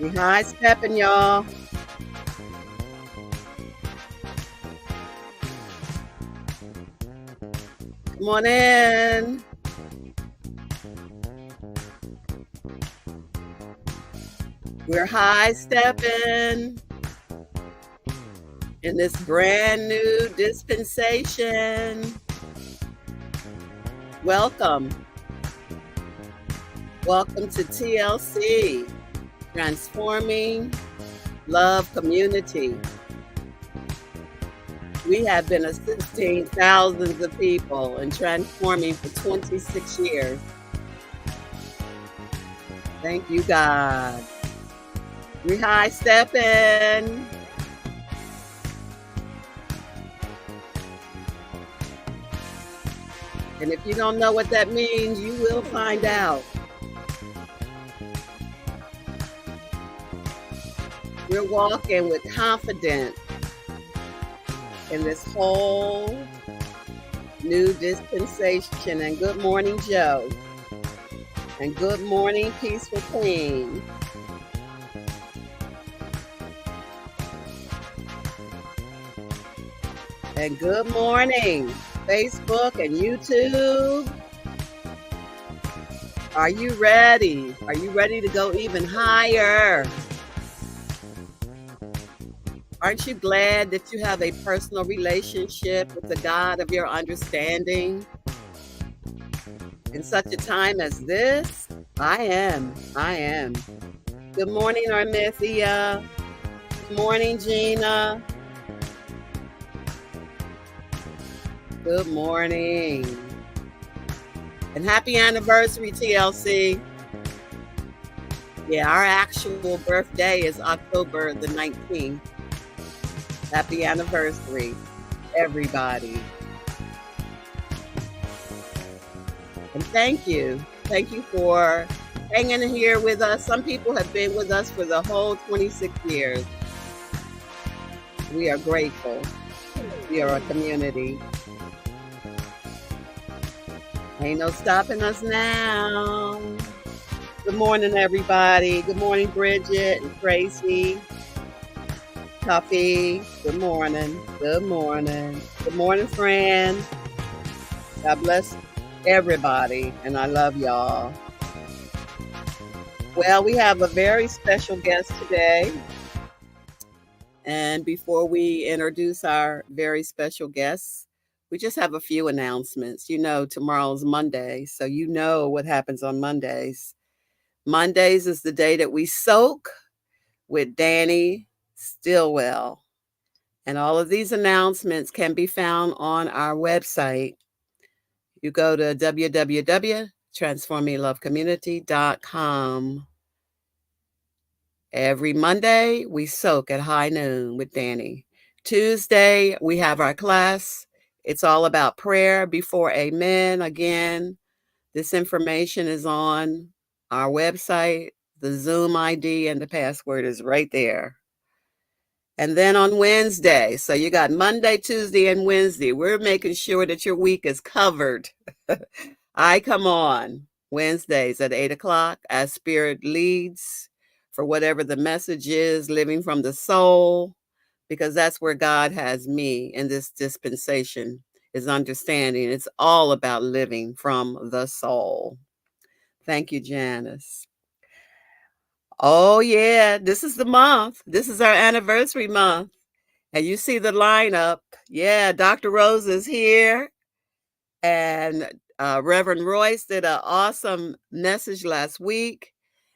We high stepping, y'all. Come on in. We're high stepping in this brand new dispensation. Welcome. Welcome to TLC, Transforming Love Community. We have been assisting thousands of people and transforming for 26 years. Thank you, God. We high stepping. And if you don't know what that means, you will find out. We're walking with confidence in this whole new dispensation. And good morning, Joe. And good morning, Peaceful Queen. And good morning, Facebook and YouTube. Are you ready? Are you ready to go even higher? Aren't you glad that you have a personal relationship with the God of your understanding? In such a time as this, I am. Good morning, Armithia. Good morning, Gina. Good morning. And happy anniversary, TLC. Yeah, our actual birthday is October the 19th. Happy anniversary, everybody. And thank you. Thank you for hanging here with us. Some people have been with us for the whole 26 years. We are grateful. We are a community. Ain't no stopping us now. Good morning, everybody. Good morning, Bridget and Tracy. Tuffy, good morning. Good morning. Good morning, Fran. God bless everybody, and I love y'all. Well, we have a very special guest today. And before we introduce our very special guests, we just have a few announcements. You know, tomorrow's Monday, so you know what happens on Mondays. Mondays is the day that we soak with Danny Stillwell. And all of these announcements can be found on our website. You go to www.transforminglovecommunity.com. Every Monday, we soak at high noon with Danny. Tuesday, we have our class. It's all about prayer before amen. Again, this information is on our website. The Zoom ID and the password is right there. And then on Wednesday, so you got Monday, Tuesday, and Wednesday, we're making sure that your week is covered. I come on Wednesdays at 8 o'clock as Spirit leads for whatever the message is, living from the soul, because that's where God has me in this dispensation, is understanding. It's all about living from the soul. Thank you, Janice. Oh, yeah, this is the month. This is our anniversary month. And you see the lineup. Yeah, Dr. Rose is here. And Reverend Royce did an awesome message last week.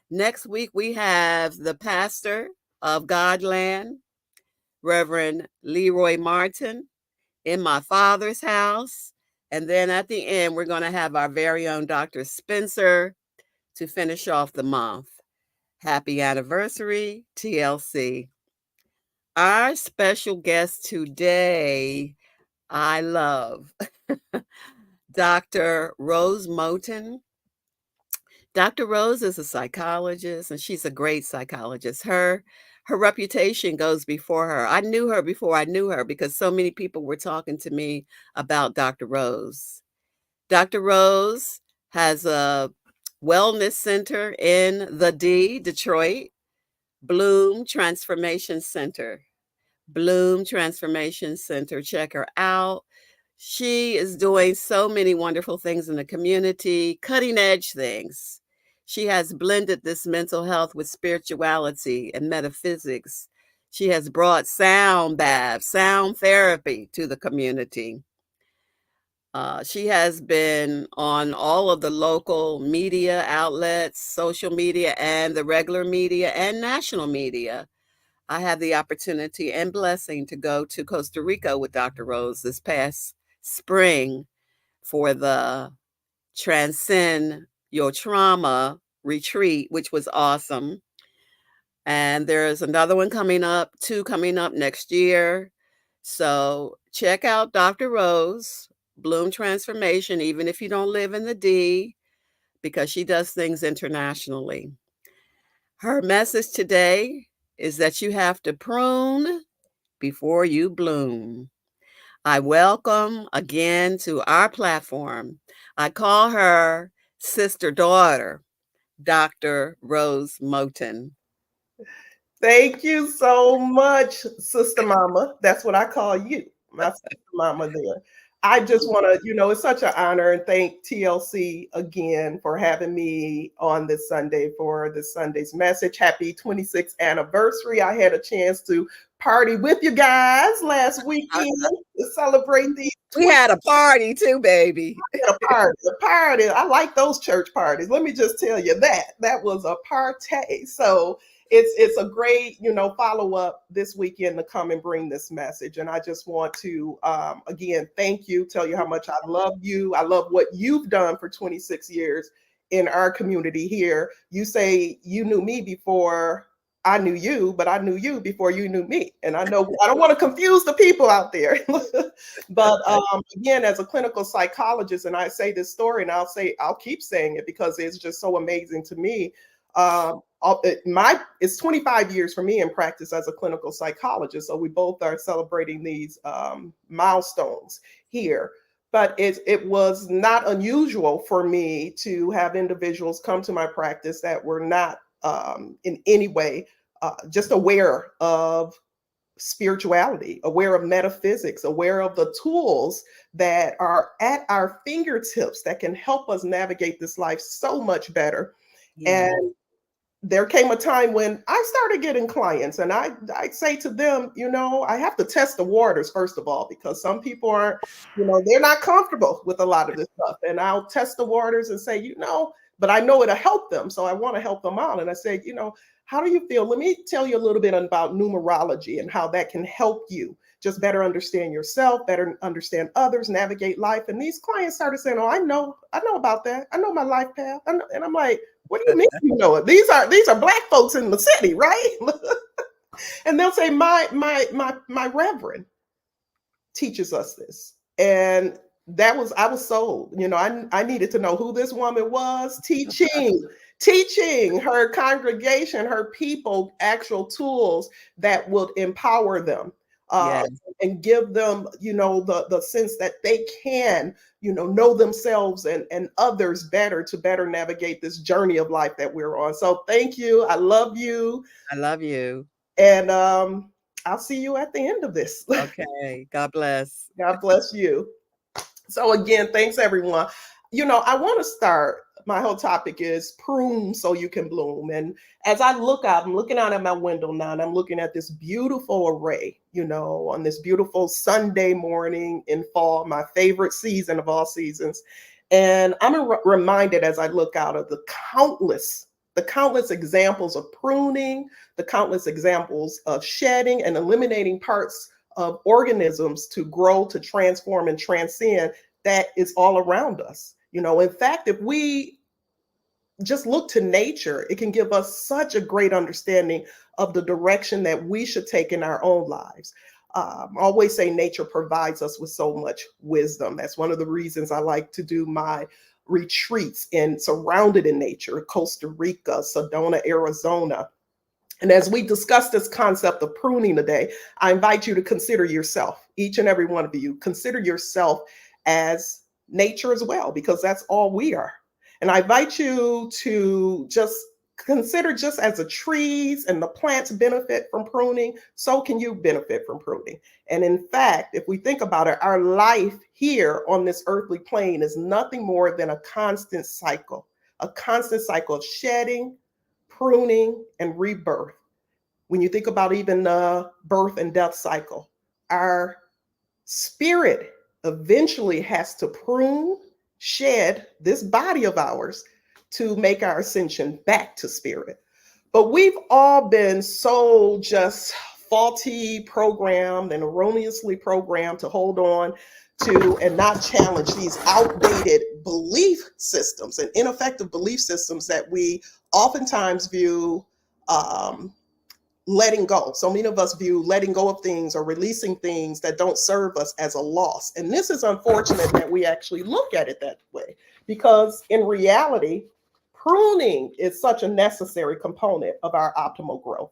Next week, we have the pastor of Godland, Reverend Leroy Martin, in my father's house. And then at the end, we're going to have our very own Dr. Spencer to finish off the month. Happy anniversary, TLC. Our special guest today, I love Dr. Rose Moten. Dr. Rose is a psychologist, and she's a great psychologist. Her reputation goes before her. I knew her before I knew her because so many people were talking to me about Dr. Rose. Dr. Rose has a Wellness Center in the D, Detroit. Bloom Transformation Center. Bloom Transformation Center. Check her out. She is doing so many wonderful things in the community, cutting edge things. She has blended this mental health with spirituality and metaphysics. She has brought sound baths, sound therapy to the community. She has been on all of the local media outlets, social media, and the regular media and national media. I had the opportunity and blessing to go to Costa Rica with Dr. Rose this past spring for the Transcend Your Trauma retreat, which was awesome. And there's another one coming up, two coming up next year. So check out Dr. Rose, Bloom Transformation, even if you don't live in the D, because she does things internationally. Her message today is that you have to prune before you bloom. I welcome again to our platform. I call her sister daughter, Dr. Rose Moten. Thank you so much, Sister Mama. That's what I call you, my sister mama there. I just want to, it's such an honor and thank TLC again for having me on this Sunday for this Sunday's message. Happy 26th anniversary. I had a chance to party with you guys last weekend to celebrate these We 20. had a party too, baby. A party, a party. I like those church parties. Let me just tell you that was a party. So it's a great follow up this weekend to come and bring this message. And I just want to again thank you, tell you how much I love you. I love what you've done for 26 years in our community here. You say you knew me before I knew you, but I knew you before you knew me. And I know I don't want to confuse the people out there. But again, as a clinical psychologist, and I say this story, and I'll keep saying it because it's just so amazing to me. It's 25 years for me in practice as a clinical psychologist, so we both are celebrating these milestones here. But it was not unusual for me to have individuals come to my practice that were not in any way just aware of spirituality, aware of metaphysics, aware of the tools that are at our fingertips that can help us navigate this life so much better. Yeah. And there came a time when I started getting clients, and I say to them, I have to test the waters first of all, because some people aren't, they're not comfortable with a lot of this stuff. And I'll test the waters and say, but I know it'll help them. So I want to help them out. And I say, how do you feel? Let me tell you a little bit about numerology and how that can help you just better understand yourself, better understand others, navigate life. And these clients started saying, "Oh, I know about that. I know my life path." And I'm like, "What do you mean you know it? These are Black folks in the city, right?" And they'll say, "My reverend teaches us this," and I was sold. I needed to know who this woman was, teaching her congregation, her people, actual tools that would empower them. Uh, Yeah. and give them, the sense that they can, know themselves and others better to better navigate this journey of life that we're on. So thank you. I love you. I love you. And I'll see you at the end of this. Okay. God bless. God bless you. So again, thanks everyone. I want to start. My whole topic is prune so you can bloom. And as I look out, I'm looking out at my window now, and I'm looking at this beautiful array, on this beautiful Sunday morning in fall, my favorite season of all seasons. And I'm reminded as I look out of the countless examples of pruning, the countless examples of shedding and eliminating parts of organisms to grow, to transform, and transcend that is all around us. In fact, if we just look to nature, it can give us such a great understanding of the direction that we should take in our own lives. I always say nature provides us with so much wisdom. That's one of the reasons I like to do my retreats and surrounded in nature, Costa Rica, Sedona, Arizona. And as we discuss this concept of pruning today, I invite you to consider yourself, each and every one of you, consider yourself as nature as well, because that's all we are. And I invite you to just consider, just as the trees and the plants benefit from pruning, so can you benefit from pruning. And in fact, if we think about it, our life here on this earthly plane is nothing more than a constant cycle of shedding, pruning, and rebirth. When you think about even the birth and death cycle, our spirit eventually has to prune, shed this body of ours to make our ascension back to spirit. But we've all been so just faulty programmed and erroneously programmed to hold on to and not challenge these outdated belief systems and ineffective belief systems that we oftentimes view letting go. So many of us view letting go of things or releasing things that don't serve us as a loss. And this is unfortunate that we actually look at it that way, because in reality, pruning is such a necessary component of our optimal growth.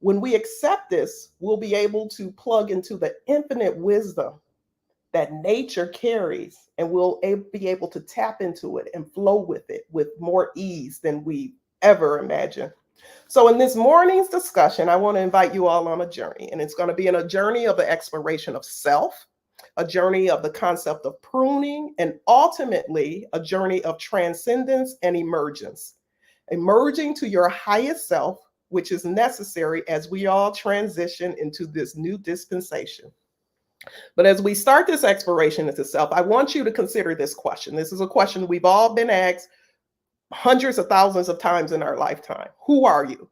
When we accept this, we'll be able to plug into the infinite wisdom that nature carries, and we'll be able to tap into it and flow with it with more ease than we ever imagined. So, in this morning's discussion, I want to invite you all on a journey, and it's going to be in a journey of the exploration of self, a journey of the concept of pruning, and ultimately a journey of transcendence and emergence. Emerging to your highest self, which is necessary as we all transition into this new dispensation. But as we start this exploration into self, I want you to consider this question. This is a question we've all been asked hundreds of thousands of times in our lifetime. Who are you?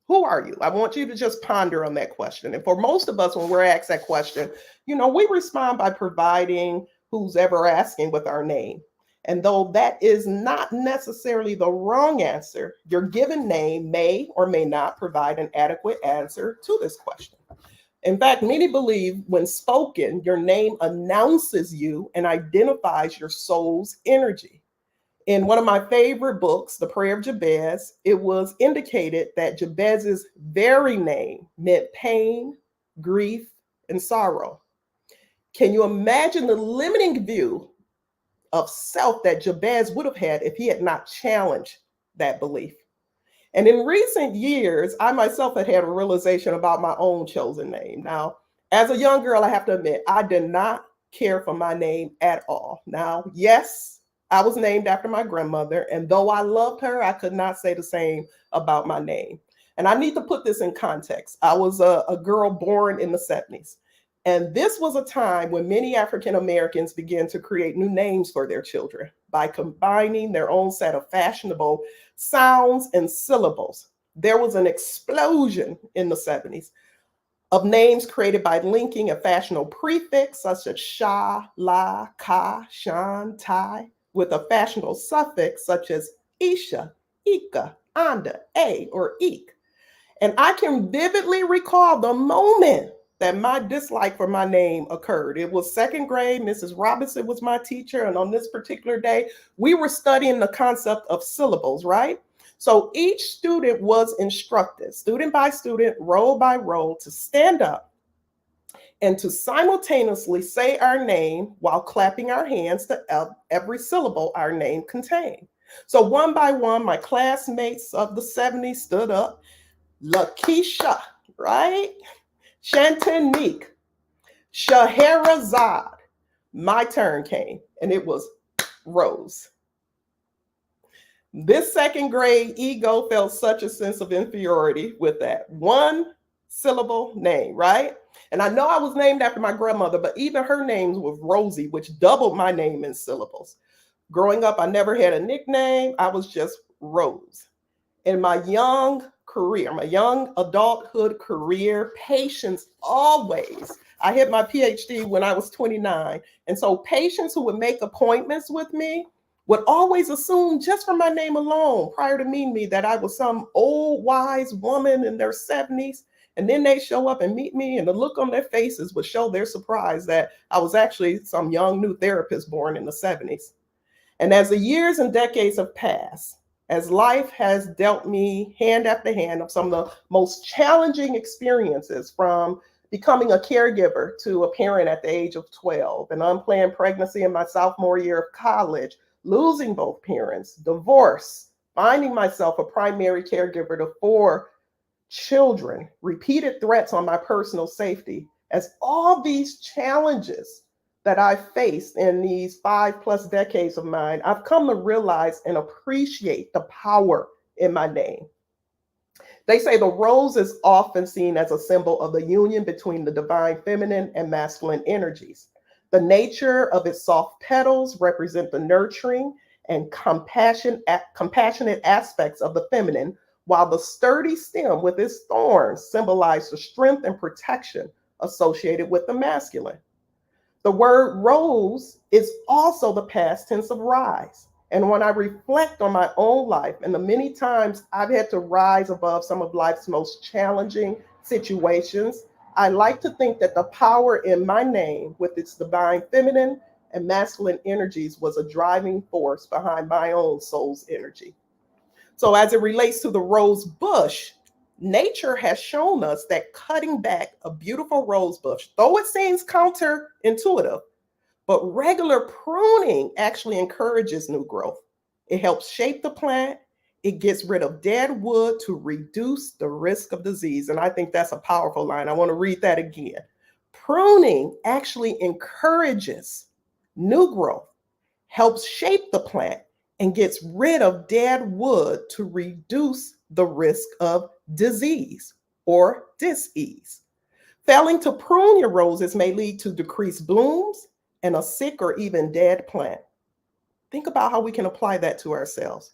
Who are you? I want you to just ponder on that question. And for most of us, when we're asked that question, we respond by providing who's ever asking with our name. And though that is not necessarily the wrong answer, your given name may or may not provide an adequate answer to this question. In fact, many believe when spoken, your name announces you and identifies your soul's energy. In one of my favorite books, The Prayer of Jabez, it was indicated that Jabez's very name meant pain, grief, and sorrow. Can you imagine the limiting view of self that Jabez would have had if he had not challenged that belief? And in recent years, I myself had a realization about my own chosen name. Now, as a young girl, I have to admit, I did not care for my name at all. Now, yes, I was named after my grandmother, and though I loved her, I could not say the same about my name. And I need to put this in context. I was a girl born in the 70s. And this was a time when many African Americans began to create new names for their children by combining their own set of fashionable sounds and syllables. There was an explosion in the 70s of names created by linking a fashionable prefix such as sha, la, ka, shan, tai with a fashionable suffix such as isha, ika, anda, a, or ik. And I can vividly recall the moment that my dislike for my name occurred. It was second grade. Mrs. Robinson was my teacher. And on this particular day, we were studying the concept of syllables, right? So each student was instructed, student by student, row by row, to stand up and to simultaneously say our name while clapping our hands to every syllable our name contained. So one by one, my classmates of the 70s stood up. Lakeisha, right? Shantanique, Shaheerah. My turn came, and it was Rose. This second grade ego felt such a sense of inferiority with that one syllable name, right? And I know I was named after my grandmother, but even her name was Rosie, which doubled my name in syllables. Growing up, I never had a nickname. I was just Rose. In my young career, my young adulthood career, patients always. I hit my PhD when I was 29. And so patients who would make appointments with me would always assume just from my name alone, prior to meeting me, that I was some old wise woman in their 70s. And then they show up and meet me, and the look on their faces would show their surprise that I was actually some young new therapist born in the 70s. And as the years and decades have passed, as life has dealt me hand after hand of some of the most challenging experiences, from becoming a caregiver to a parent at the age of 12, an unplanned pregnancy in my sophomore year of college, losing both parents, divorce, finding myself a primary caregiver to four children, repeated threats on my personal safety, as all these challenges that I've faced in these 5+ decades of mine, I've come to realize and appreciate the power in my name. They say the rose is often seen as a symbol of the union between the divine feminine and masculine energies. The nature of its soft petals represent the nurturing and compassionate aspects of the feminine, while the sturdy stem with its thorns symbolize the strength and protection associated with the masculine. The word rose is also the past tense of rise. And when I reflect on my own life and the many times I've had to rise above some of life's most challenging situations, I like to think that the power in my name, with its divine feminine and masculine energies, was a driving force behind my own soul's energy. So, as it relates to the rose bush, nature has shown us that cutting back a beautiful rose bush, though it seems counterintuitive, but regular pruning actually encourages new growth. It helps shape the plant. It gets rid of dead wood to reduce the risk of disease. And I think that's a powerful line. I want to read that again. Pruning actually encourages new growth, helps shape the plant, and gets rid of dead wood to reduce the risk of disease or dis-ease. Failing to prune your roses may lead to decreased blooms and a sick or even dead plant. Think about how we can apply that to ourselves.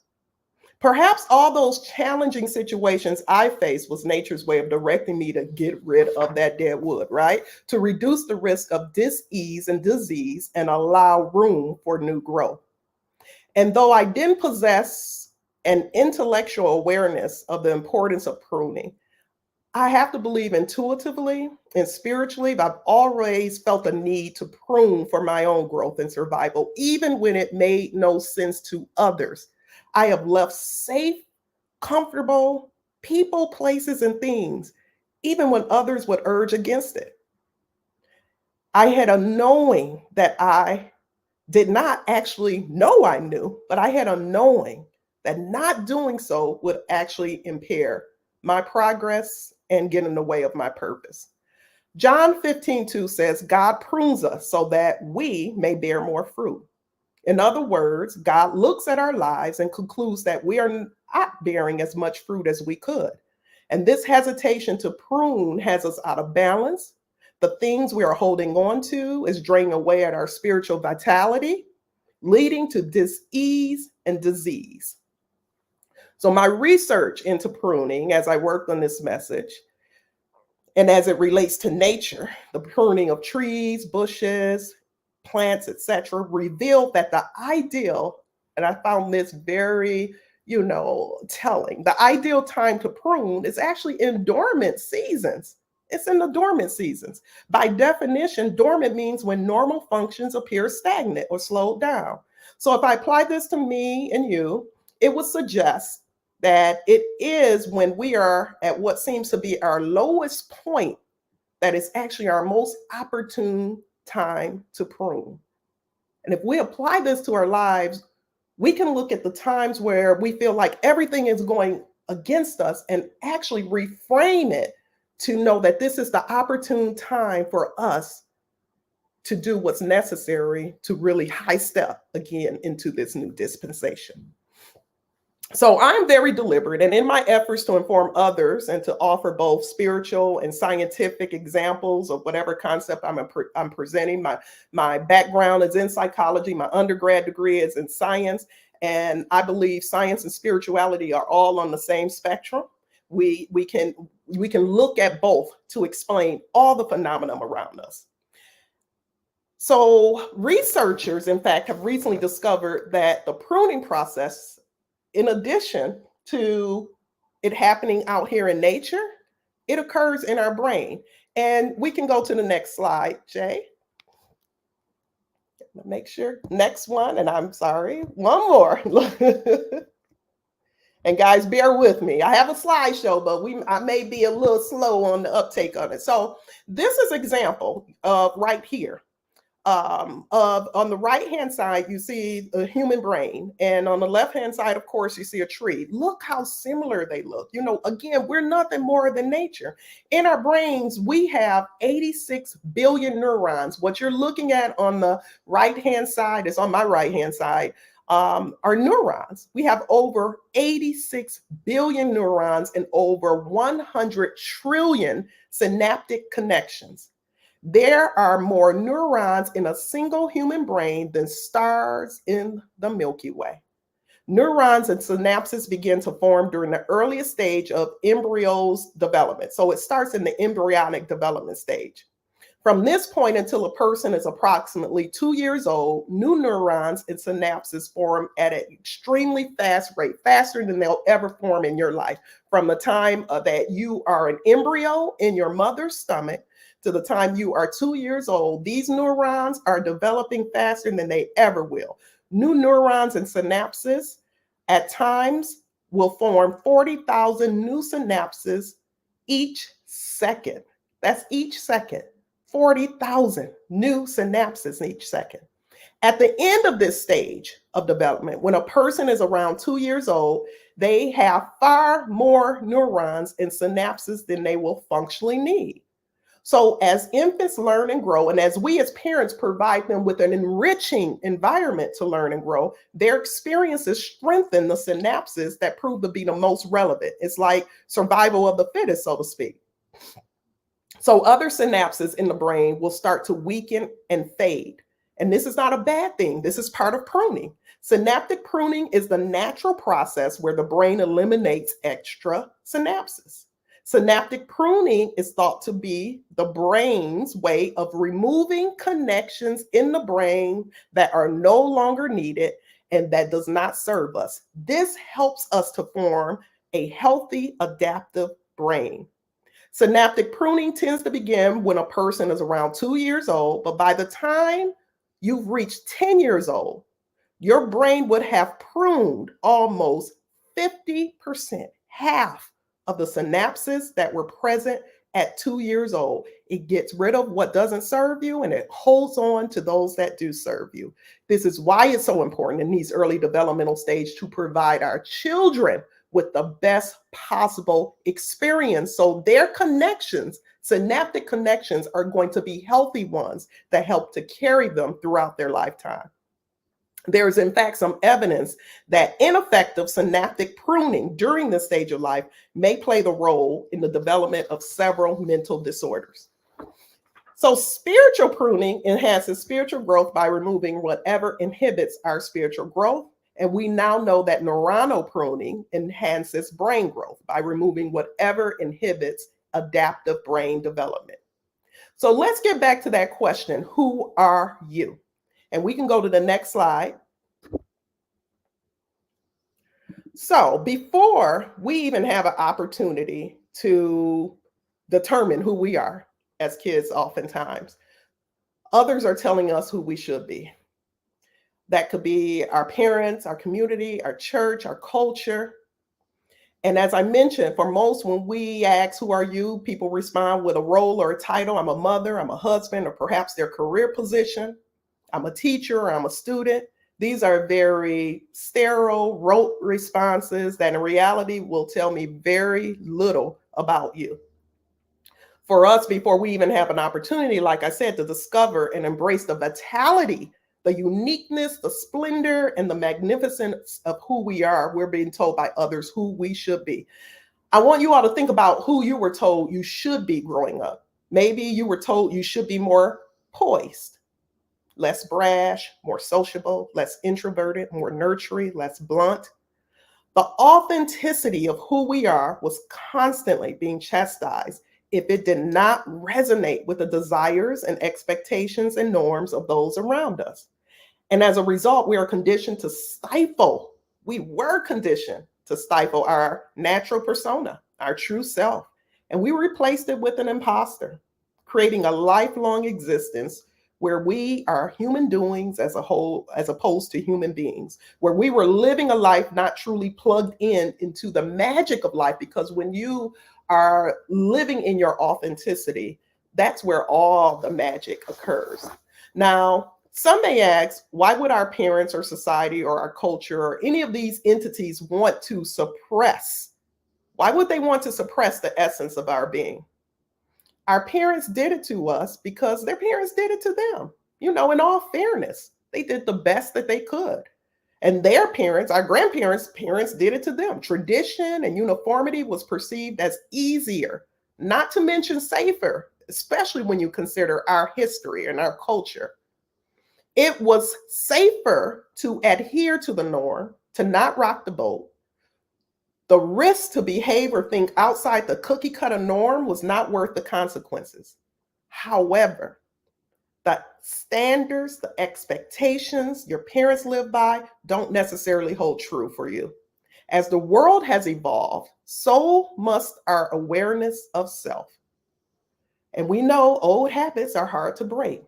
Perhaps all those challenging situations I faced was nature's way of directing me to get rid of that dead wood, right? To reduce the risk of dis-ease and disease and allow room for new growth. And though I didn't possess an intellectual awareness of the importance of pruning, I have to believe intuitively and spiritually, I've always felt a need to prune for my own growth and survival, even when it made no sense to others. I have left safe, comfortable people, places, and things, even when others would urge against it. I had a knowing that I did not actually know I knew, but I had a knowing that not doing so would actually impair my progress and get in the way of my purpose. John 15:2 says, God prunes us so that we may bear more fruit. In other words, God looks at our lives and concludes that we are not bearing as much fruit as we could. And this hesitation to prune has us out of balance. The things we are holding on to is draining away at our spiritual vitality, leading to dis-ease and disease. So my research into pruning as I worked on this message, and as it relates to nature, the pruning of trees, bushes, plants, etc., revealed that the ideal, and I found this very, telling, the ideal time to prune is actually in dormant seasons. It's in the dormant seasons. By definition, dormant means when normal functions appear stagnant or slowed down. So if I apply this to me and you, it would suggest that it is when we are at what seems to be our lowest point that is actually our most opportune time to prune. And if we apply this to our lives, we can look at the times where we feel like everything is going against us and actually reframe it to know that this is the opportune time for us to do what's necessary to really high step again into this new dispensation. So I'm very deliberate, and in my efforts to inform others and to offer both spiritual and scientific examples of whatever concept I'm presenting. My background is in psychology. My undergrad degree is in science, and I believe science and spirituality are all on the same spectrum. We can look at both to explain all the phenomena around us. So researchers, in fact, have recently discovered that the pruning process, in addition to it happening out here in nature, it occurs in our brain. And we can go to the next slide, Jay. Make sure. Next one, and I'm sorry, one more. And guys, bear with me. I have a slideshow, but I may be a little slow on the uptake on it. So this is example of right here on the right hand side, you see a human brain, and on the left hand side, of course, you see a tree. Look how similar they look. You know, again, we're nothing more than nature. In our brains, we have 86 billion neurons. What you're looking at on the right hand side is on my right hand side. Are neurons. We have over 86 billion neurons and over 100 trillion synaptic connections. There are more neurons in a single human brain than stars in the Milky Way. Neurons and synapses begin to form during the earliest stage of embryo's development. So it starts in the embryonic development stage. From this point until a person is approximately 2 years old, new neurons and synapses form at an extremely fast rate, faster than they'll ever form in your life. From the time that you are an embryo in your mother's stomach to the time you are 2 years old, these neurons are developing faster than they ever will. New neurons and synapses at times will form 40,000 new synapses each second. That's each second. 40,000 new synapses each second. At the end of this stage of development, when a person is around 2 years old, they have far more neurons and synapses than they will functionally need. So, as infants learn and grow, and as we as parents provide them with an enriching environment to learn and grow, their experiences strengthen the synapses that prove to be the most relevant. It's like survival of the fittest, so to speak. So other synapses in the brain will start to weaken and fade. And this is not a bad thing. This is part of pruning. Synaptic pruning is the natural process where the brain eliminates extra synapses. Synaptic pruning is thought to be the brain's way of removing connections in the brain that are no longer needed and that does not serve us. This helps us to form a healthy, adaptive brain. Synaptic pruning tends to begin when a person is around 2 years old, but by the time you've reached 10 years old, your brain would have pruned almost 50%, half of the synapses that were present at 2 years old. It gets rid of what doesn't serve you and it holds on to those that do serve you. This is why it's so important in these early developmental stages to provide our children with the best possible experience. So their connections, synaptic connections, are going to be healthy ones that help to carry them throughout their lifetime. There is, in fact, some evidence that ineffective synaptic pruning during this stage of life may play the role in the development of several mental disorders. So spiritual pruning enhances spiritual growth by removing whatever inhibits our spiritual growth. And we now know that neuronal pruning enhances brain growth by removing whatever inhibits adaptive brain development. So let's get back to that question, who are you? And we can go to the next slide. So before we even have an opportunity to determine who we are as kids, oftentimes, others are telling us who we should be. That could be our parents, our community, our church, our culture. And as I mentioned, for most, when we ask, who are you? People respond with a role or a title. I'm a mother, I'm a husband, or perhaps their career position. I'm a teacher, or I'm a student. These are very sterile, rote responses that in reality will tell me very little about you. For us, before we even have an opportunity, like I said, to discover and embrace the vitality, the uniqueness, the splendor, and the magnificence of who we are, we're being told by others who we should be. I want you all to think about who you were told you should be growing up. Maybe you were told you should be more poised, less brash, more sociable, less introverted, more nurturing, less blunt. The authenticity of who we are was constantly being chastised if it did not resonate with the desires and expectations and norms of those around us. And as a result, we are conditioned to stifle. We were conditioned to stifle our natural persona, our true self. And we replaced it with an imposter, creating a lifelong existence where we are human doings as a whole, as opposed to human beings, where we were living a life not truly plugged in into the magic of life. Because when you are living in your authenticity, that's where all the magic occurs. Now, some may ask, why would our parents or society or our culture or any of these entities want to suppress? Why would they want to suppress the essence of our being? Our parents did it to us because their parents did it to them. In all fairness, they did the best that they could. And their parents, our grandparents' parents, did it to them. Tradition and uniformity was perceived as easier, not to mention safer, especially when you consider our history and our culture. It was safer to adhere to the norm, to not rock the boat. The risk to behave or think outside the cookie cutter norm was not worth the consequences. However, the standards, the expectations your parents live by don't necessarily hold true for you. As the world has evolved, so must our awareness of self. And we know old habits are hard to break.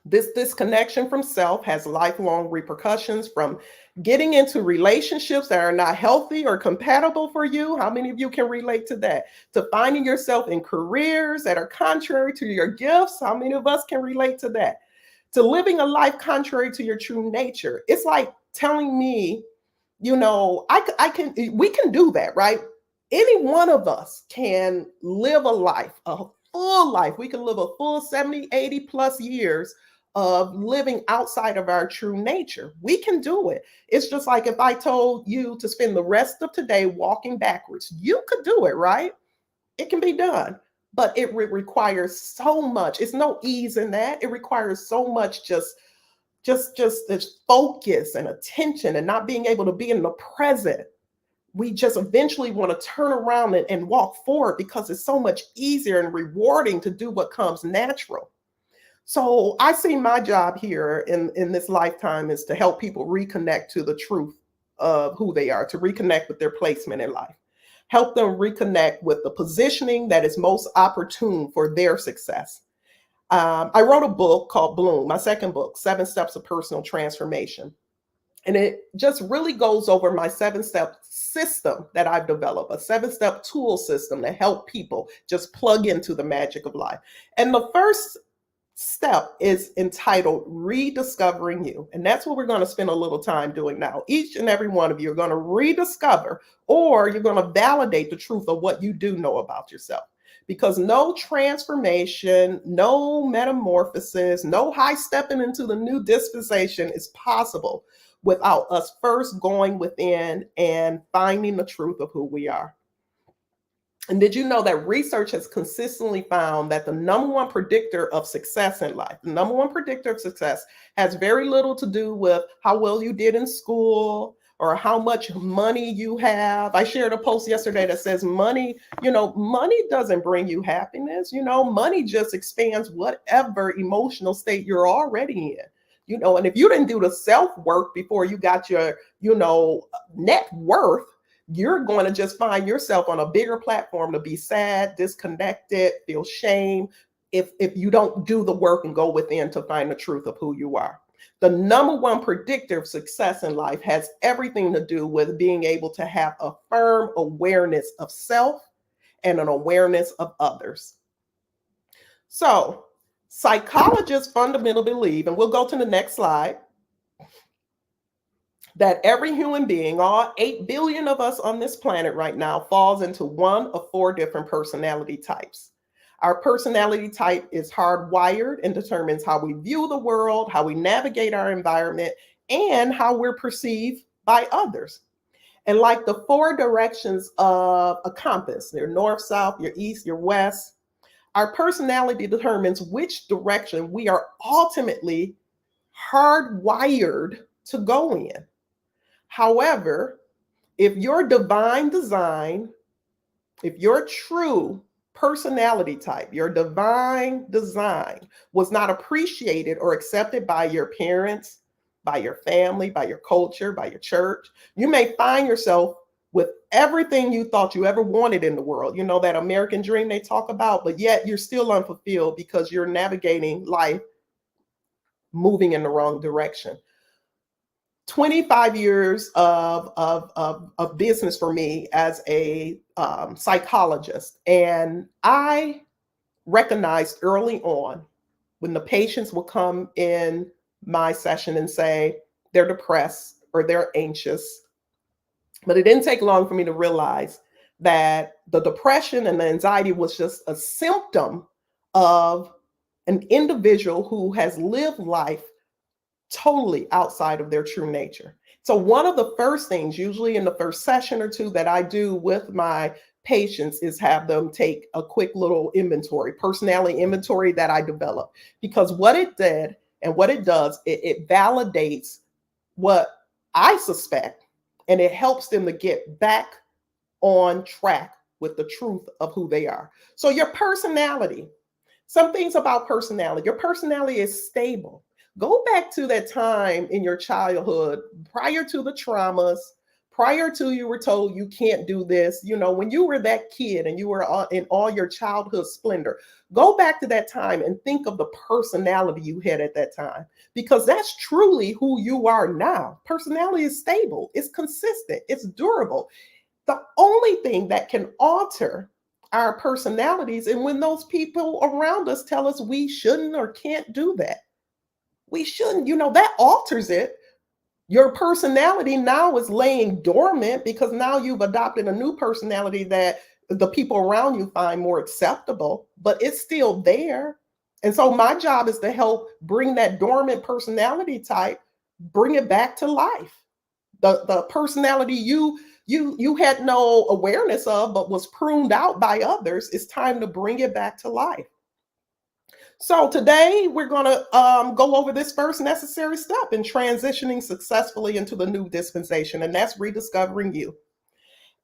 This disconnection from self has lifelong repercussions, from getting into relationships that are not healthy or compatible for you. How many of you can relate to that? To finding yourself in careers that are contrary to your gifts. How many of us can relate to that? To living a life contrary to your true nature. It's like telling me, we can do that, right? Any one of us can live a full life. We can live a full 70, 80 plus years of living outside of our true nature. We can do it. It's just like if I told you to spend the rest of today walking backwards, you could do it, right? It can be done, but it requires so much. It's no ease in that. It requires so much just this focus and attention and not being able to be in the present. We just eventually want to turn around and walk forward because it's so much easier and rewarding to do what comes natural. So I see my job here in this lifetime is to help people reconnect to the truth of who they are, to reconnect with their placement in life, help them reconnect with the positioning that is most opportune for their success. I wrote a book called Bloom, my second book, 7 Steps of Personal Transformation. And it just really goes over my 7-step system that I've developed, a 7-step tool system to help people just plug into the magic of life. And the first step is entitled Rediscovering You. And that's what we're going to spend a little time doing now. Each and every one of you are going to rediscover, or you're going to validate the truth of what you do know about yourself. Because no transformation, no metamorphosis, no high stepping into the new dispensation is possible without us first going within and finding the truth of who we are. And did you know that research has consistently found that the number one predictor of success in life, the number one predictor of success, has very little to do with how well you did in school or how much money you have. I shared a post yesterday that says money doesn't bring you happiness. Money just expands whatever emotional state you're already in. And if you didn't do the self work before you got your, net worth, you're going to just find yourself on a bigger platform to be sad, disconnected, feel shame if you don't do the work and go within to find the truth of who you are. The number one predictor of success in life has everything to do with being able to have a firm awareness of self and an awareness of others. So, psychologists fundamentally believe, and we'll go to the next slide, that every human being, all 8 billion of us on this planet right now, falls into one of 4 different personality types. Our personality type is hardwired and determines how we view the world, how we navigate our environment, and how we're perceived by others. And like the 4 directions of a compass, your north, south, your east, your west, our personality determines which direction we are ultimately hardwired to go in. However, if your divine design, if your true personality type, your divine design was not appreciated or accepted by your parents, by your family, by your culture, by your church, you may find yourself with everything you thought you ever wanted in the world. That American dream they talk about, but yet you're still unfulfilled because you're navigating life moving in the wrong direction. 25 years of business for me as a psychologist. And I recognized early on when the patients will come in my session and say they're depressed or they're anxious. But it didn't take long for me to realize that the depression and the anxiety was just a symptom of an individual who has lived life totally outside of their true nature. So, one of the first things, usually in the first session or two, that I do with my patients is have them take a quick little inventory, personality inventory that I developed. Because what it did and what it does, it validates what I suspect, and it helps them to get back on track with the truth of who they are. So, your personality, some things about personality. Your personality is stable. Go back to that time in your childhood prior to the traumas, prior to you were told you can't do this. You know, when you were that kid and you were in all your childhood splendor, go back to that time and think of the personality you had at that time, because that's truly who you are now. Personality is stable, it's consistent, it's durable. The only thing that can alter our personalities and when those people around us tell us we shouldn't or can't do that, we shouldn't, that alters it. Your personality now is laying dormant because now you've adopted a new personality that the people around you find more acceptable, but it's still there. And so my job is to help bring that dormant personality type, bring it back to life. The personality you had no awareness of but was pruned out by others, it's time to bring it back to life. So today we're going to go over this first necessary step in transitioning successfully into the new dispensation, and that's rediscovering you.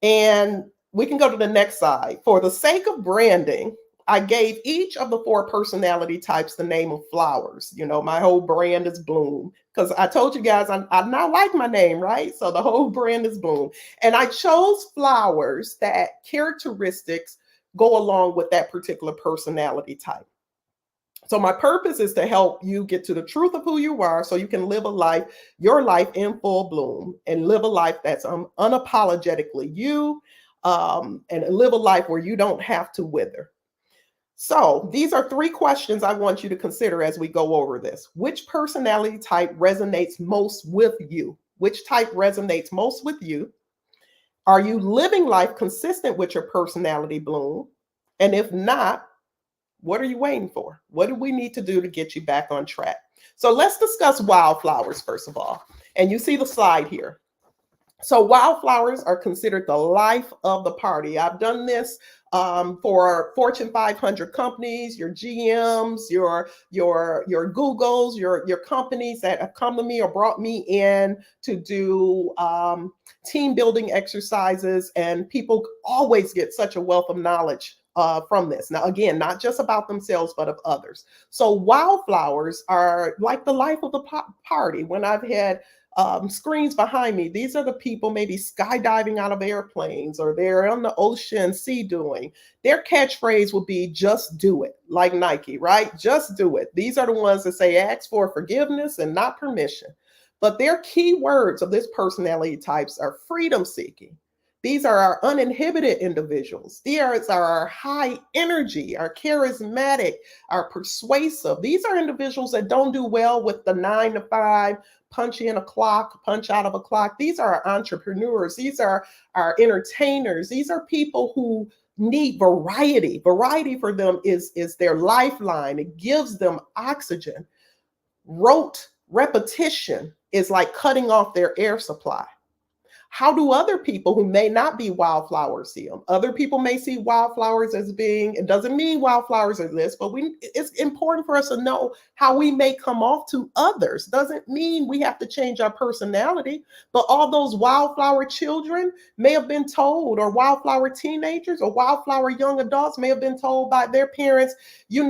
And we can go to the next slide. For the sake of branding, I gave each of the 4 personality types the name of flowers. My whole brand is Bloom, because I told you guys I now like my name, right? So the whole brand is Bloom. And I chose flowers that characteristics go along with that particular personality type. So my purpose is to help you get to the truth of who you are so you can live your life in full bloom, and live a life that's unapologetically you, and live a life where you don't have to wither. So these are 3 questions I want you to consider as we go over this. Which personality type resonates most with you? Which type resonates most with you? Are you living life consistent with your personality bloom? And if not, what are you waiting for? What do we need to do to get you back on track? So let's discuss wildflowers first of all. And you see the slide here. So wildflowers are considered the life of the party. I've done this for Fortune 500 companies, your GMs, your Googles, your companies that have come to me or brought me in to do team building exercises, and people always get such a wealth of knowledge from this. Now, again, not just about themselves, but of others. So wildflowers are like the life of the party. When I've had screens behind me, these are the people maybe skydiving out of airplanes, or they're on the ocean sea doing. Their catchphrase will be just do it, like Nike, right? Just do it. These are the ones that say ask for forgiveness and not permission. But their key words of this personality types are freedom seeking. These are our uninhibited individuals. These are our high energy, our charismatic, our persuasive. These are individuals that don't do well with the 9 to 5, punch in a clock, punch out of a clock. These are our entrepreneurs. These are our entertainers. These are people who need variety. Variety for them is their lifeline. It gives them oxygen. Rote repetition is like cutting off their air supply. How do other people who may not be wildflowers see them? Other people may see wildflowers as being, it doesn't mean wildflowers are this, but it's important for us to know how we may come off to others. Doesn't mean we have to change our personality, but all those wildflower children may have been told, or wildflower teenagers or wildflower young adults may have been told by their parents, you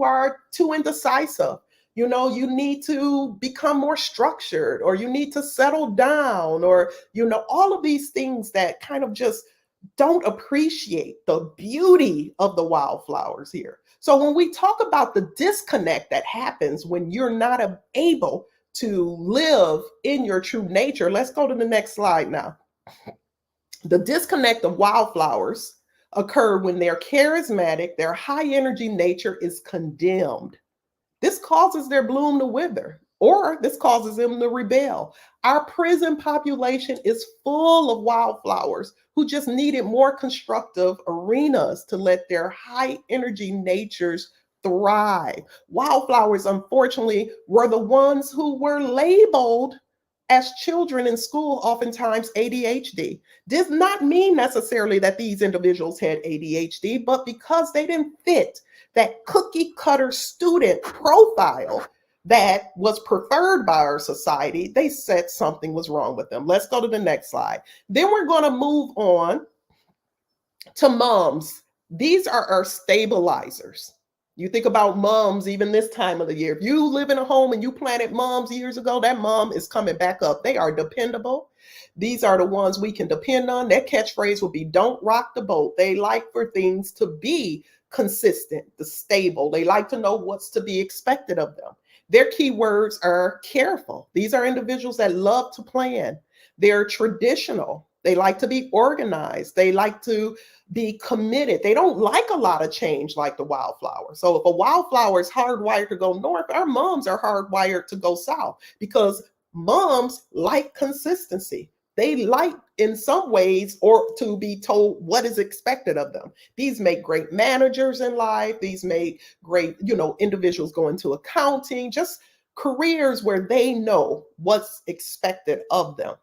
are too indecisive. You need to become more structured, or you need to settle down, or, all of these things that kind of just don't appreciate the beauty of the wildflowers here. So when we talk about the disconnect that happens when you're not able to live in your true nature, let's go to the next slide now. The disconnect of wildflowers occur when their charismatic, their high energy nature is condemned. This causes their bloom to wither, or this causes them to rebel. Our prison population is full of wildflowers who just needed more constructive arenas to let their high energy natures thrive. Wildflowers, unfortunately, were the ones who were labeled as children in school, oftentimes ADHD. Does not mean necessarily that these individuals had ADHD, but because they didn't fit that cookie cutter student profile that was preferred by our society, they said something was wrong with them. Let's go to the next slide. Then we're going to move on to moms. These are our stabilizers. You think about moms even this time of the year. If you live in a home and you planted moms years ago, that mom is coming back up. They are dependable. These are the ones we can depend on. Their catchphrase will be, don't rock the boat. They like for things to be consistent, the stable. They like to know what's to be expected of them. Their key words are careful. These are individuals that love to plan. They're traditional. They like to be organized. They like to be committed. They don't like a lot of change like the wildflower. So if a wildflower is hardwired to go north, our moms are hardwired to go south because moms like consistency. They like, in some ways, or to be told what is expected of them. These make great managers in life. These make great, individuals go into accounting, just careers where they know what's expected of them.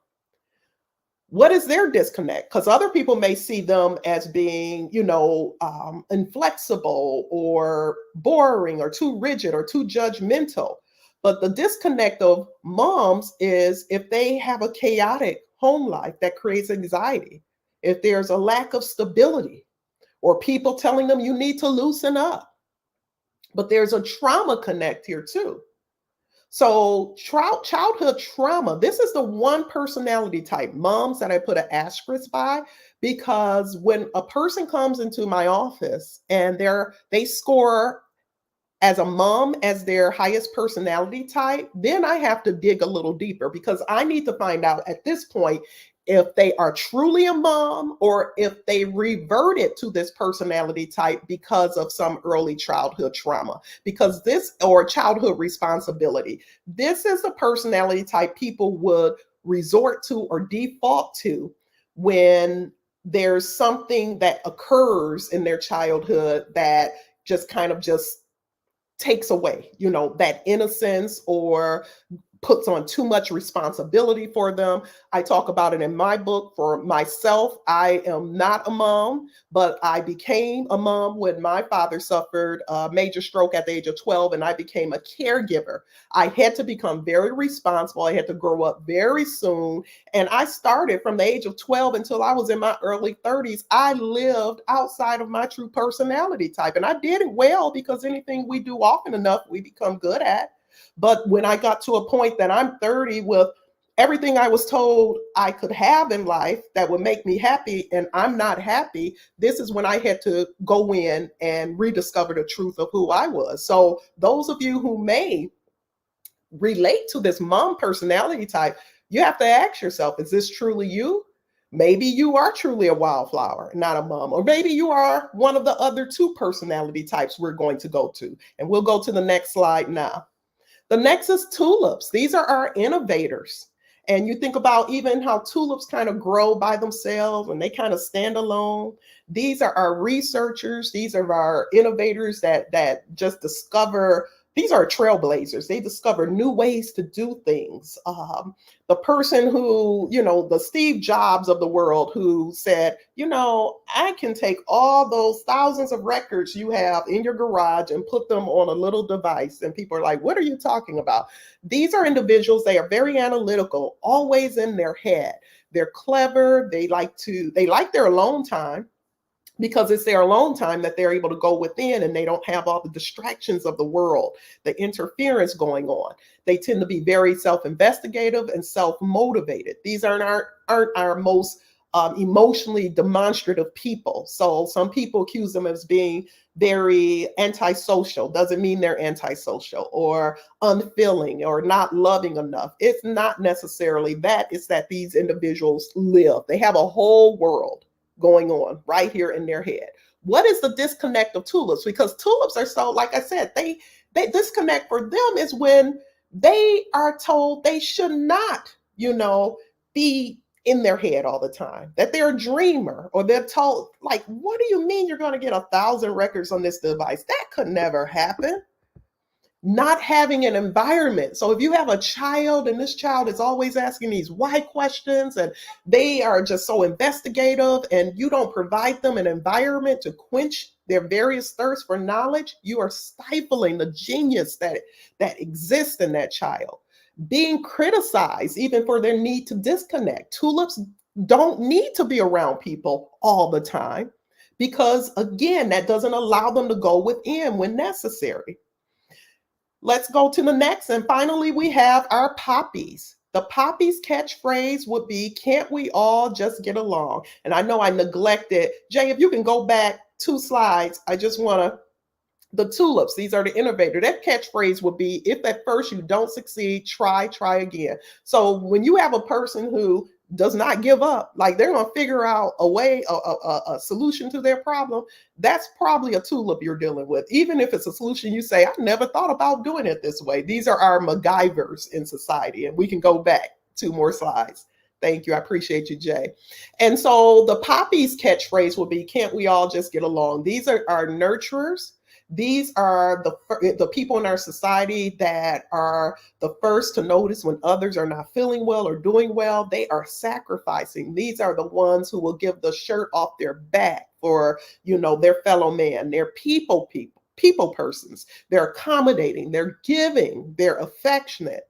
What is their disconnect? Because other people may see them as being, inflexible or boring or too rigid or too judgmental. But the disconnect of moms is if they have a chaotic home life that creates anxiety, if there's a lack of stability, or people telling them you need to loosen up. But there's a trauma connect here too. So, childhood trauma, this is the one personality type, moms, that I put an asterisk by, because when a person comes into my office and they score as a mom as their highest personality type, then I have to dig a little deeper because I need to find out at this point if they are truly a mom or if they reverted to this personality type because of some early childhood trauma, because this, or childhood responsibility. This is a personality type people would resort to or default to when there's something that occurs in their childhood that just kind of just takes away, that innocence or puts on too much responsibility for them. I talk about it in my book. For myself, I am not a mom, but I became a mom when my father suffered a major stroke at the age of 12 and I became a caregiver. I had to become very responsible. I had to grow up very soon. And I started from the age of 12 until I was in my early 30s. I lived outside of my true personality type. And I did it well because anything we do often enough, we become good at. But when I got to a point that I'm 30 with everything I was told I could have in life that would make me happy, and I'm not happy, this is when I had to go in and rediscover the truth of who I was. So those of you who may relate to this mom personality type, you have to ask yourself, is this truly you? Maybe you are truly a wildflower, not a mom. Or maybe you are one of the other two personality types we're going to go to. And we'll go to the next slide now. The next is tulips. These are our innovators. And you think about even how tulips kind of grow by themselves and they kind of stand alone. These are our researchers. These are our innovators that just discover. These are trailblazers. They discover new ways to do things. The person who, the Steve Jobs of the world who said, I can take all those thousands of records you have in your garage and put them on a little device. And people are like, what are you talking about? These are individuals. They are very analytical, always in their head. They're clever. They like their alone time, because it's their alone time that they're able to go within and they don't have all the distractions of the world, the interference going on. They tend to be very self-investigative and self-motivated. These aren't our most emotionally demonstrative people. So some people accuse them as being very antisocial. Doesn't mean they're antisocial or unfeeling or not loving enough. It's not necessarily that. It's that these individuals live. They have a whole world going on right here in their head. What is the disconnect of tulips? Because tulips are so, like I said, Disconnect for them is when they are told they should not, be in their head all the time, that they're a dreamer, or they're told, like, what do you mean you're going to get 1,000 records on this device? That could never happen. Not having an environment. So if you have a child and this child is always asking these why questions and they are just so investigative, and you don't provide them an environment to quench their various thirsts for knowledge, you are stifling the genius that exists in that child. Being criticized even for their need to disconnect. Tulips don't need to be around people all the time because, again, that doesn't allow them to go within when necessary. Let's go to the next. And finally, we have our poppies. The poppies catchphrase would be, can't we all just get along? And I know I neglected. Jay, if you can go back 2 slides, I just want to, the tulips, these are the innovator. That catchphrase would be, if at first you don't succeed, try again. So when you have a person who does not give up, like they're going to figure out a way, a solution to their problem, that's probably a tulip you're dealing with. Even if it's a solution you say, I never thought about doing it this way. These are our MacGyvers in society. And we can go back 2 more slides. Thank you. I appreciate you, Jay. And so the poppies catchphrase will be, can't we all just get along? These are our nurturers. These are the people in our society that are the first to notice when others are not feeling well or doing well. They are sacrificing. These are the ones who will give the shirt off their back for, their fellow man. They're people persons. They're accommodating. They're giving. They're affectionate.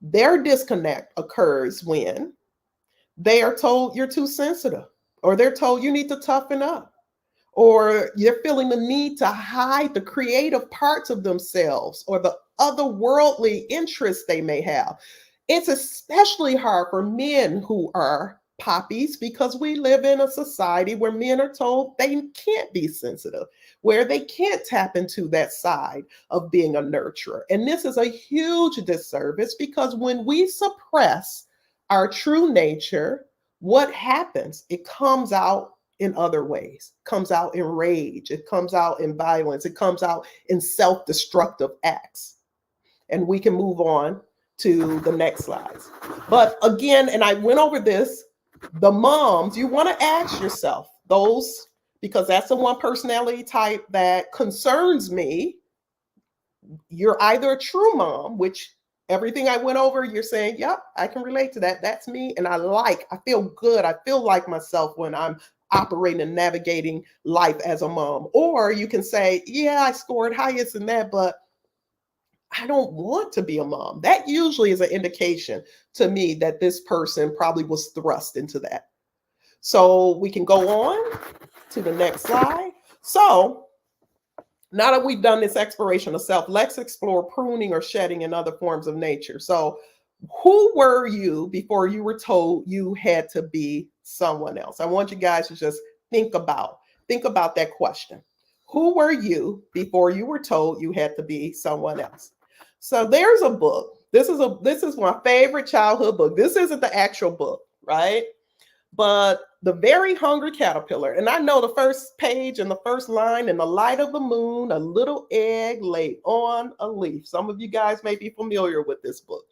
Their disconnect occurs when they are told you're too sensitive, or they're told you need to toughen up, or you're feeling the need to hide the creative parts of themselves or the otherworldly interests they may have. It's especially hard for men who are poppies because we live in a society where men are told they can't be sensitive, where they can't tap into that side of being a nurturer. And this is a huge disservice because when we suppress our true nature, what happens? It comes out in other ways, comes out in rage, it comes out in violence, it comes out in self-destructive acts. And we can move on to the next slides. But again, and I went over this, the moms, you want to ask yourself those, because that's the one personality type that concerns me. You're either a true mom, which everything I went over, you're saying, yep, I can relate to that. That's me. And I feel good. I feel like myself when I'm operating and navigating life as a mom. Or you can say, yeah, I scored highest in that, but I don't want to be a mom. That usually is an indication to me that this person probably was thrust into that. So we can go on to the next slide. So now that we've done this exploration of self, let's explore pruning or shedding in other forms of nature. So who were you before you were told you had to be someone else? I want you guys to just think about that question. Who were you before you were told you had to be someone else? So there's a book. This is my favorite childhood book. This isn't the actual book, right? But The Very Hungry Caterpillar. And I know the first page and the first line, in the light of the moon, a little egg lay on a leaf. Some of you guys may be familiar with this book.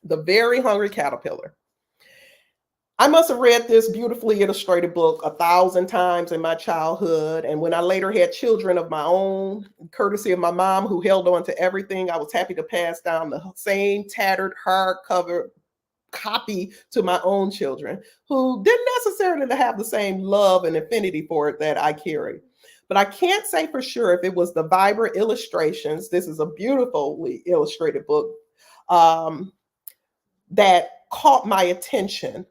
The Very Hungry Caterpillar. I must have read this beautifully illustrated book 1,000 times in my childhood. And when I later had children of my own, courtesy of my mom who held on to everything, I was happy to pass down the same tattered hardcover copy to my own children who didn't necessarily have the same love and affinity for it that I carry. But I can't say for sure if it was the vibrant illustrations. This is a beautifully illustrated book that caught my attention,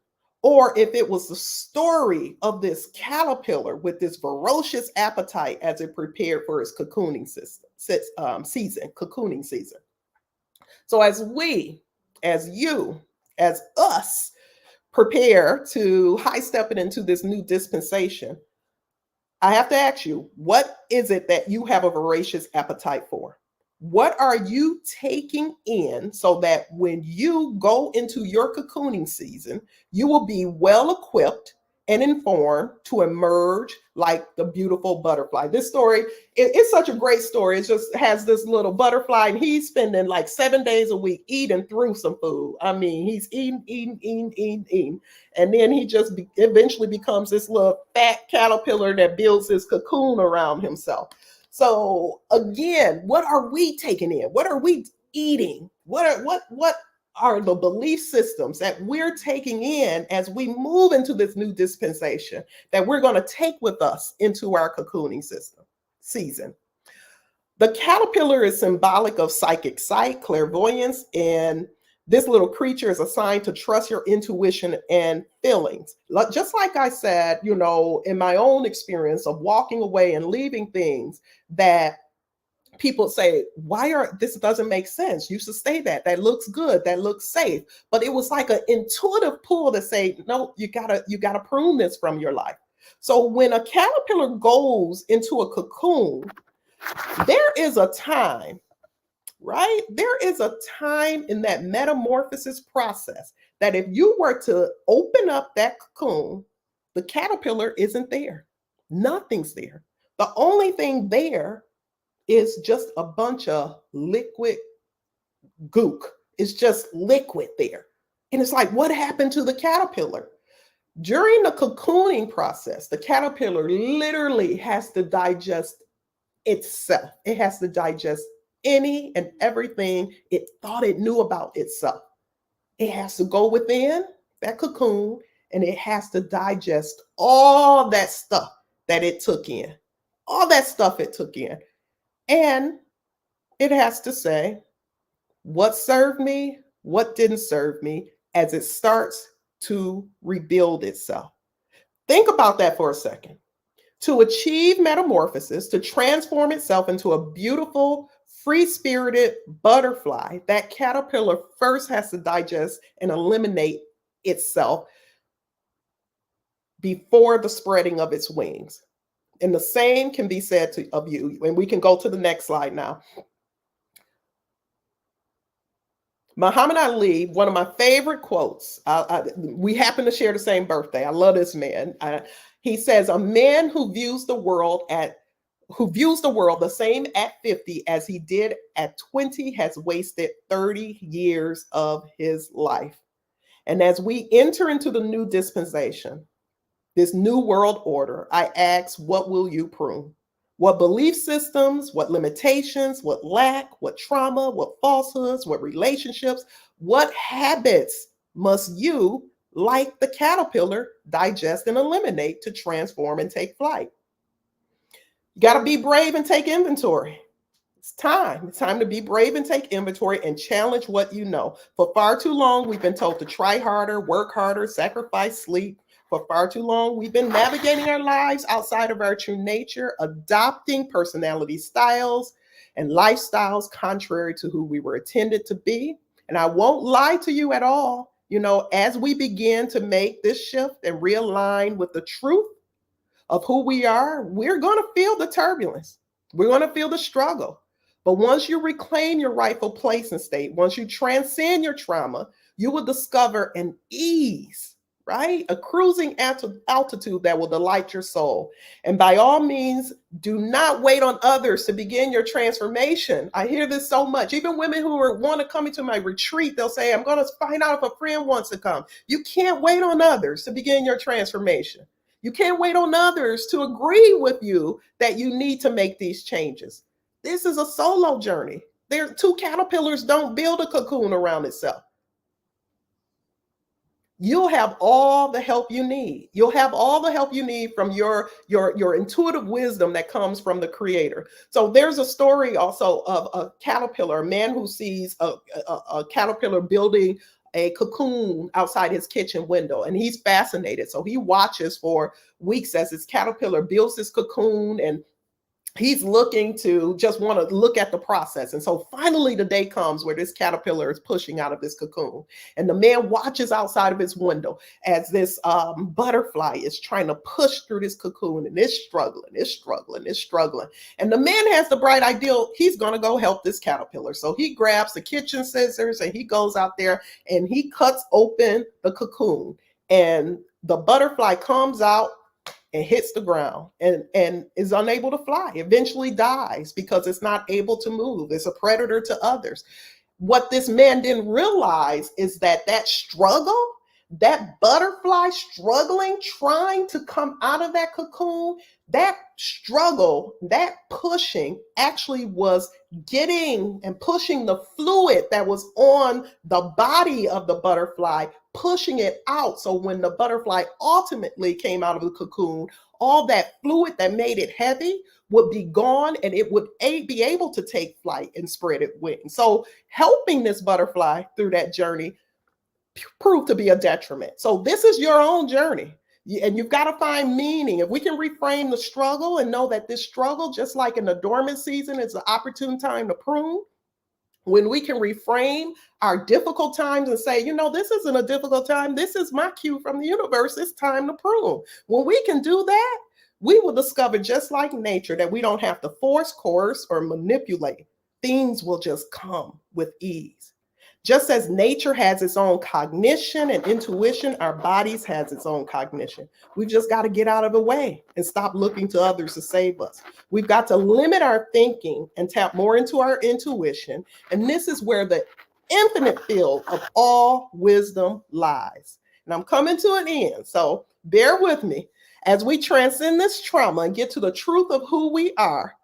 or if it was the story of this caterpillar with this ferocious appetite as it prepared for its cocooning season. So as we, as you, as us prepare to high step it into this new dispensation, I have to ask you, what is it that you have a voracious appetite for? What are you taking in so that when you go into your cocooning season, you will be well equipped and informed to emerge like the beautiful butterfly. This story, it's such a great story. It just has this little butterfly, and he's spending like 7 days a week eating through some food. I mean, he's eating. And then he just eventually becomes this little fat caterpillar that builds this cocoon around himself. So again, what are we taking in? What are we eating? What are the belief systems that we're taking in as we move into this new dispensation that we're going to take with us into our cocooning season? The caterpillar is symbolic of psychic sight, clairvoyance, and this little creature is assigned to trust your intuition and feelings. Just like I said, in my own experience of walking away and leaving things that people say, this doesn't make sense. You should stay that looks good, that looks safe. But it was like an intuitive pull to say, no, you gotta prune this from your life. So when a caterpillar goes into a cocoon, there is a time, right? There is a time in that metamorphosis process that if you were to open up that cocoon, the caterpillar isn't there. Nothing's there. The only thing there is just a bunch of liquid gook. It's just liquid there. And it's like, what happened to the caterpillar? During the cocooning process, the caterpillar literally has to digest itself. It has to digest any and everything it thought it knew about itself. It has to go within that cocoon and it has to digest all that stuff that it took in. All that stuff it took in. And it has to say what served me, what didn't serve me, as it starts to rebuild itself. Think about that for a second. To achieve metamorphosis, to transform itself into a beautiful, free-spirited butterfly, that caterpillar first has to digest and eliminate itself before the spreading of its wings. And the same can be said of you. And we can go to the next slide now. Muhammad Ali, one of my favorite quotes. We happen to share the same birthday. I love this man. He says, "A man who views the world the same at 50 as he did at 20 has wasted 30 years of his life." And as we enter into the new dispensation, this new world order, I ask, what will you prune? What belief systems, what limitations, what lack, what trauma, what falsehoods, what relationships, what habits must you, like the caterpillar, digest and eliminate to transform and take flight? You got to be brave and take inventory. It's time. It's time to be brave and take inventory and challenge what you know. For far too long, we've been told to try harder, work harder, sacrifice sleep. For far too long, we've been navigating our lives outside of our true nature, adopting personality styles and lifestyles contrary to who we were intended to be. And I won't lie to you at all. As we begin to make this shift and realign with the truth of who we are, we're going to feel the turbulence. We're going to feel the struggle. But once you reclaim your rightful place and state, once you transcend your trauma, you will discover an ease, right? A cruising altitude that will delight your soul. And by all means, do not wait on others to begin your transformation. I hear this so much. Even women who want to come into my retreat, they'll say, I'm going to find out if a friend wants to come. You can't wait on others to begin your transformation. You can't wait on others to agree with you that you need to make these changes. This is a solo journey. Two caterpillars don't build a cocoon around itself. You'll have all the help you need. You'll have all the help you need from your intuitive wisdom that comes from the creator. So there's a story also of a caterpillar, a man who sees a caterpillar building a cocoon outside his kitchen window, and he's fascinated. So he watches for weeks as his caterpillar builds this cocoon, and he's looking to just want to look at the process. And so finally the day comes where this caterpillar is pushing out of this cocoon. And the man watches outside of his window as this butterfly is trying to push through this cocoon, and it's struggling. And the man has the bright idea, he's going to go help this caterpillar. So he grabs the kitchen scissors and he goes out there and he cuts open the cocoon. And the butterfly comes out and hits the ground and is unable to fly, eventually dies because it's not able to move. It's a predator to others. What this man didn't realize is that that struggle, that butterfly struggling, trying to come out of that cocoon, that struggle, that pushing actually was getting and pushing the fluid that was on the body of the butterfly, pushing it out. So when the butterfly ultimately came out of the cocoon, all that fluid that made it heavy would be gone and it would be able to take flight and spread its wings. So helping this butterfly through that journey proved to be a detriment. So this is your own journey. And you've got to find meaning. If we can reframe the struggle and know that this struggle, just like in the dormant season, is an opportune time to prune, when we can reframe our difficult times and say, this isn't a difficult time, this is my cue from the universe, it's time to prune. When we can do that, we will discover, just like nature, that we don't have to force, coerce, or manipulate. Things will just come with ease. Just as nature has its own cognition and intuition, our bodies has its own cognition. We've just got to get out of the way and stop looking to others to save us. We've got to limit our thinking and tap more into our intuition. And this is where the infinite field of all wisdom lies. And I'm coming to an end, so bear with me. As we transcend this trauma and get to the truth of who we are,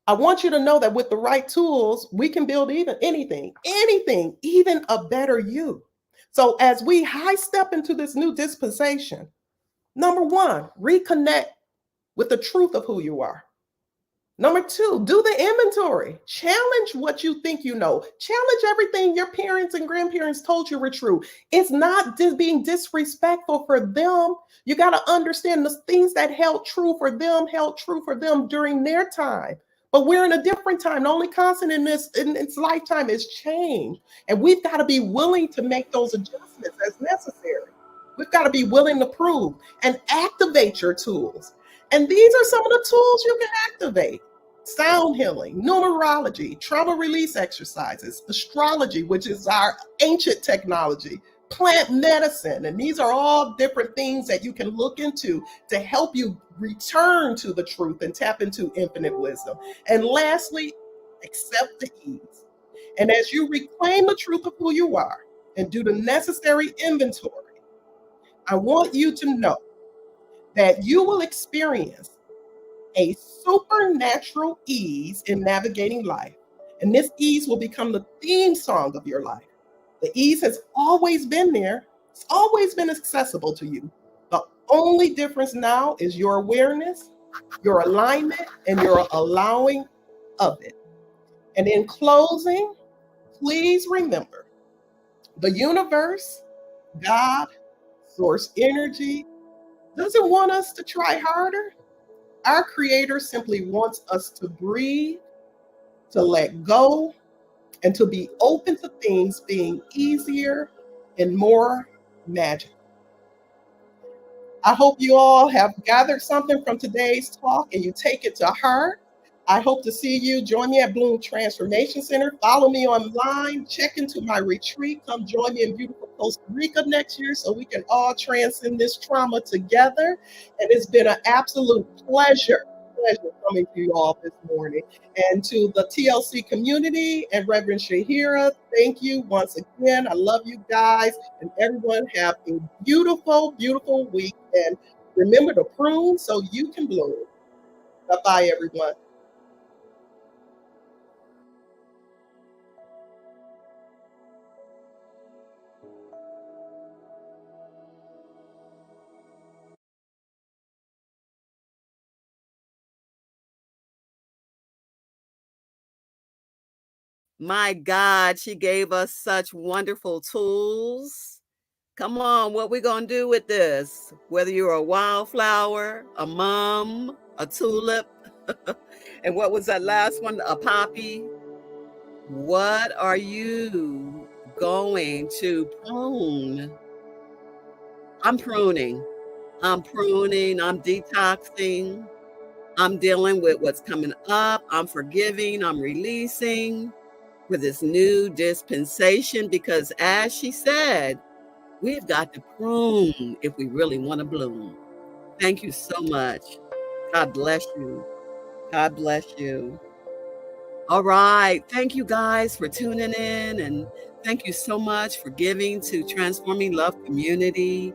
I want you to know that with the right tools, we can build anything, even a better you. So as we high step into this new dispensation, number one, reconnect with the truth of who you are. Number two, do the inventory. Challenge what you think you know. Challenge everything your parents and grandparents told you were true. It's not being disrespectful for them. You got to understand the things that held true for them during their time. But we're in a different time. The only constant in its lifetime is change. And we've got to be willing to make those adjustments as necessary. We've got to be willing to prove and activate your tools. And these are some of the tools you can activate: sound healing, numerology, trauma release exercises, astrology, which is our ancient technology, plant medicine. And these are all different things that you can look into to help you return to the truth and tap into infinite wisdom. And lastly, accept the ease. And as you reclaim the truth of who you are and do the necessary inventory, I want you to know that you will experience a supernatural ease in navigating life. And this ease will become the theme song of your life. The ease has always been there, it's always been accessible to you. The only difference now is your awareness, your alignment, and your allowing of it. And in closing, please remember, the universe, God, source energy, doesn't want us to try harder. Our Creator simply wants us to breathe, to let go, and to be open to things being easier and more magical. I hope you all have gathered something from today's talk and you take it to heart. I hope to see you. Join me at Bloom Transformation Center. Follow me online. Check into my retreat. Come join me in beautiful Costa Rica next year so we can all transcend this trauma together. And it's been an absolute pleasure coming to you all this morning. And to the TLC community and Reverend Shaheerah, thank you once again. I love you guys. And everyone have a beautiful, beautiful week. And remember to prune so you can bloom. Bye-bye, everyone. My God, she gave us such wonderful tools. Come on, what we gonna do with this? Whether you're a wildflower, a mum, a tulip, and what was that last one? A poppy. What are you going to prune? I'm pruning. I'm pruning. I'm detoxing. I'm dealing with what's coming up. I'm forgiving. I'm releasing for this new dispensation because, as she said, We've got to prune if we really want to bloom. Thank you so much. God bless you. God bless you. All right. Thank you guys for tuning in. And thank you so much for giving to Transforming Love Community.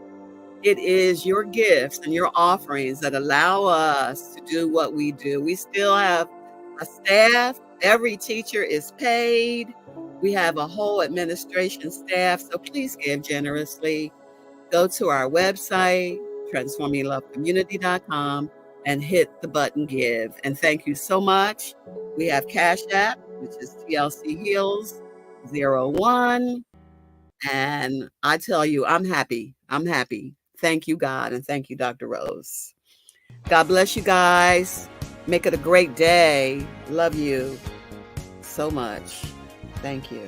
It is your gifts and your offerings that allow us to do what we do. We still have a staff. Every teacher is paid. We have a whole administration staff. So please give generously. Go to our website, transforminglovecommunity.com, and hit the button give. And thank you so much. We have CashApp, which is TLC Heals 01. And I tell you, I'm happy. I'm happy. Thank you, God, and thank you, Dr. Rose. God bless you guys. Make it a great day. Love you so much. Thank you.